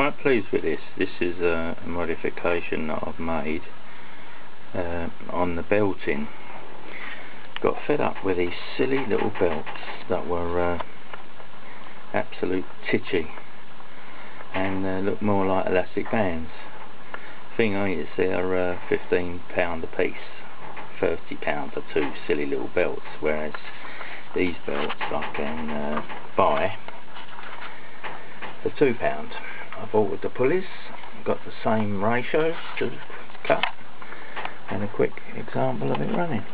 quite pleased with this. This is a modification that I've made on the belting. Got fed up with these silly little belts that were absolute titchy and look more like elastic bands. Thing is, they're £15 a piece, £30 for two silly little belts, whereas these belts I can buy for £2. I've ordered the pulleys, got the same ratio to cut, and a quick example of it running.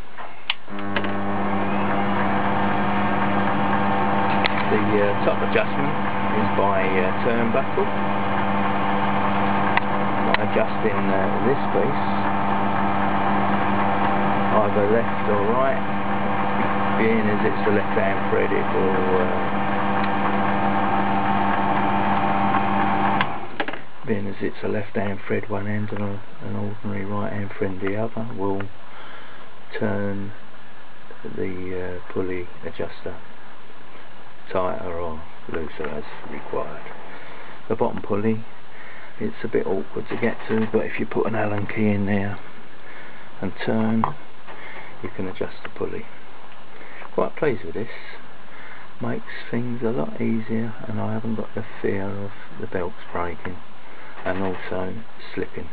The top adjustment is by turnbuckle. I'm adjusting this piece either left or right, being as it's a left hand thread it will being as it's a left hand thread one end and an ordinary right hand thread the other, will turn the pulley adjuster tighter or looser as required. The bottom pulley, it's a bit awkward to get to, but if you put an Allen key in there and turn, you can adjust the pulley. Quite pleased with this. Makes things a lot easier, and I haven't got the fear of the belts breaking and also slipping.